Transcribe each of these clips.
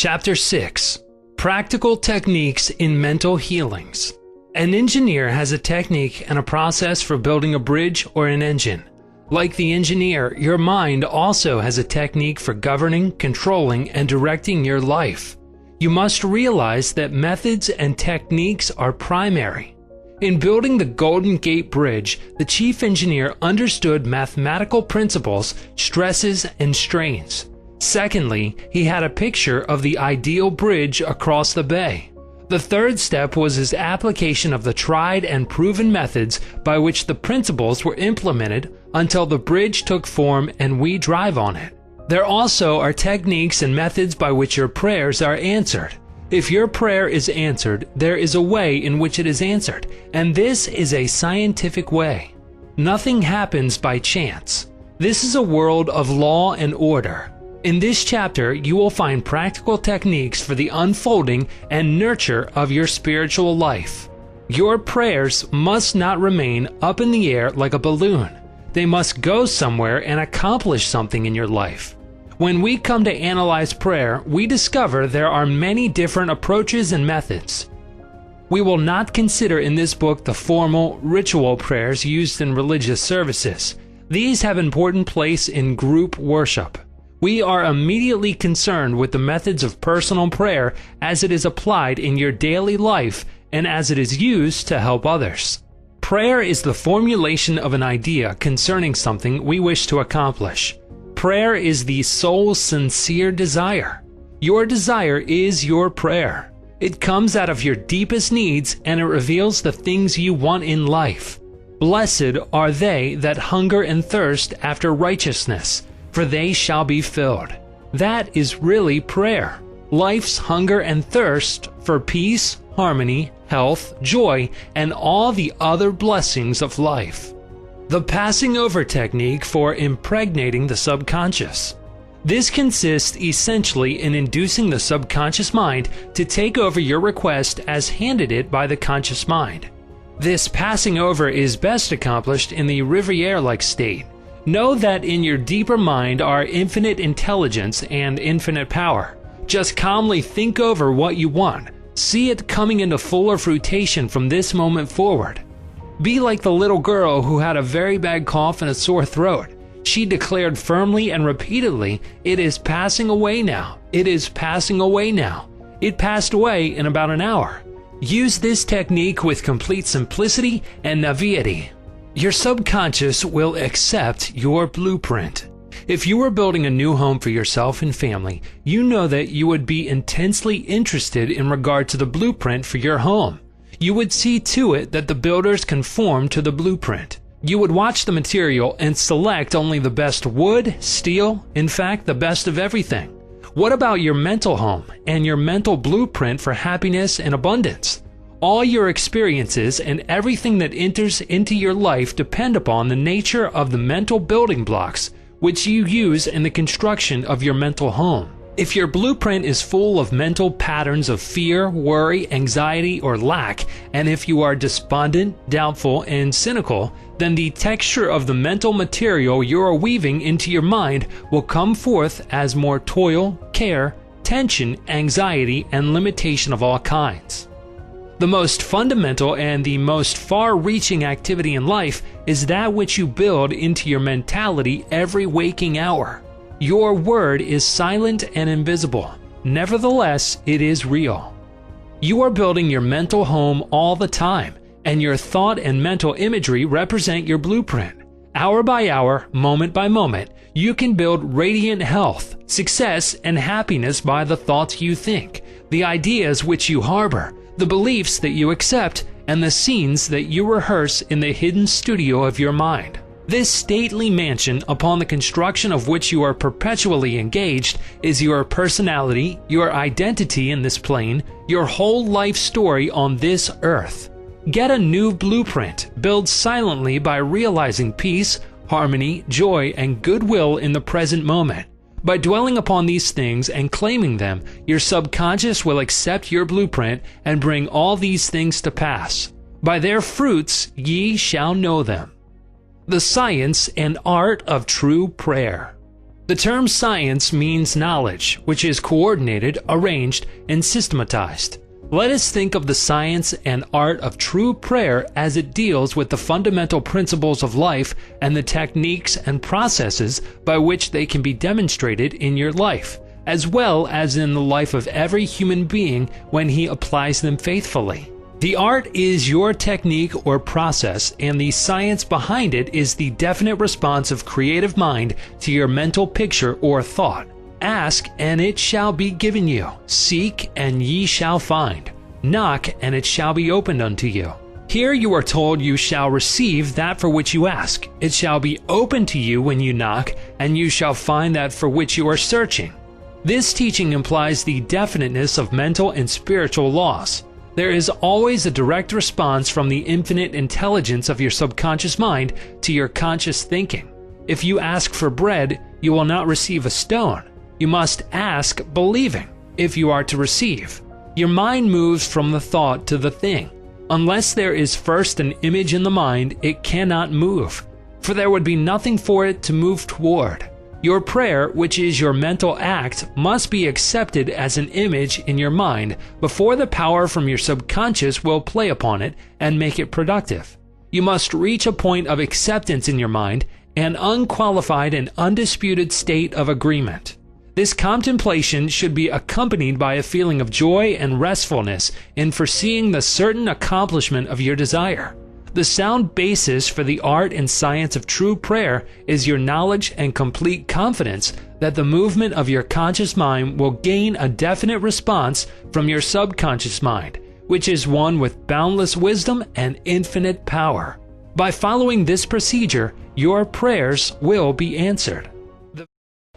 Chapter 6. Practical Techniques in Mental Healings. An engineer has a technique and a process for building a bridge or an engine. Like the engineer, your mind also has a technique for governing, controlling, and directing your life. You must realize that methods and techniques are primary. In building the Golden Gate Bridge, the chief engineer understood mathematical principles, stresses, and strains. Secondly, he had a picture of the ideal bridge across the bay. The third step was his application of the tried and proven methods by which the principles were implemented until the bridge took form and we drive on it. There also are techniques and methods by which your prayers are answered. If your prayer is answered, there is a way in which it is answered, and this is a scientific way. Nothing happens by chance. This is a world of law and order. In this chapter, you will find practical techniques for the unfolding and nurture of your spiritual life. Your prayers must not remain up in the air like a balloon. They must go somewhere and accomplish something in your life. When we come to analyze prayer, we discover there are many different approaches and methods. We will not consider in this book the formal, ritual prayers used in religious services. These have important place in group worship. We are immediately concerned with the methods of personal prayer as it is applied in your daily life and as it is used to help others. Prayer is the formulation of an idea concerning something we wish to accomplish. Prayer is the soul's sincere desire. Your desire is your prayer. It comes out of your deepest needs and it reveals the things you want in life. Blessed are they that hunger and thirst after righteousness, for they shall be filled. That is really prayer. Life's hunger and thirst for peace, harmony, health, joy, and all the other blessings of life. The passing over technique for impregnating the subconscious. This consists essentially in inducing the subconscious mind to take over your request as handed it by the conscious mind. This passing over is best accomplished in the Riviere-like state. Know that in your deeper mind are infinite intelligence and infinite power. Just calmly think over what you want. See it coming into fuller fruition from this moment forward. Be like the little girl who had a very bad cough and a sore throat. She declared firmly and repeatedly, "It is passing away now. It is passing away now." It passed away in about an hour. Use this technique with complete simplicity and naivety. Your subconscious will accept your blueprint. If you were building a new home for yourself and family, you know that you would be intensely interested in regard to the blueprint for your home. You would see to it that the builders conform to the blueprint. You would watch the material and select only the best wood, steel, in fact, the best of everything. What about your mental home and your mental blueprint for happiness and abundance? All your experiences and everything that enters into your life depend upon the nature of the mental building blocks which you use in the construction of your mental home. If your blueprint is full of mental patterns of fear, worry, anxiety, or lack, and if you are despondent, doubtful, and cynical, then the texture of the mental material you are weaving into your mind will come forth as more toil, care, tension, anxiety, and limitation of all kinds. The most fundamental and the most far-reaching activity in life is that which you build into your mentality every waking hour. Your word is silent and invisible. Nevertheless, it is real. You are building your mental home all the time, and your thought and mental imagery represent your blueprint. Hour by hour, moment by moment, you can build radiant health, success, and happiness by the thoughts you think, the ideas which you harbor, the beliefs that you accept, and the scenes that you rehearse in the hidden studio of your mind. This stately mansion, upon the construction of which you are perpetually engaged, is your personality, your identity in this plane, your whole life story on this earth. Get a new blueprint. Build silently by realizing peace, harmony, joy, and goodwill in the present moment. By dwelling upon these things and claiming them, your subconscious will accept your blueprint and bring all these things to pass. By their fruits ye shall know them. The science and art of true prayer. The term science means knowledge, which is coordinated, arranged, and systematized. Let us think of the science and art of true prayer as it deals with the fundamental principles of life and the techniques and processes by which they can be demonstrated in your life, as well as in the life of every human being when he applies them faithfully. The art is your technique or process, and the science behind it is the definite response of creative mind to your mental picture or thought. Ask, and it shall be given you. Seek, and ye shall find. Knock, and it shall be opened unto you. Here you are told you shall receive that for which you ask. It shall be opened to you when you knock, and you shall find that for which you are searching. This teaching implies the definiteness of mental and spiritual laws. There is always a direct response from the infinite intelligence of your subconscious mind to your conscious thinking. If you ask for bread, you will not receive a stone. You must ask believing if you are to receive. Your mind moves from the thought to the thing. Unless there is first an image in the mind, it cannot move, for there would be nothing for it to move toward. Your prayer, which is your mental act, must be accepted as an image in your mind before the power from your subconscious will play upon it and make it productive. You must reach a point of acceptance in your mind, an unqualified and undisputed state of agreement. This contemplation should be accompanied by a feeling of joy and restfulness in foreseeing the certain accomplishment of your desire. The sound basis for the art and science of true prayer is your knowledge and complete confidence that the movement of your conscious mind will gain a definite response from your subconscious mind, which is one with boundless wisdom and infinite power. By following this procedure, your prayers will be answered.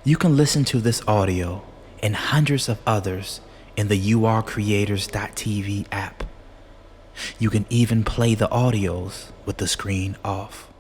You can listen to this audio and hundreds of others in the YouAreCreators.tv app. You can even play the audios with the screen off.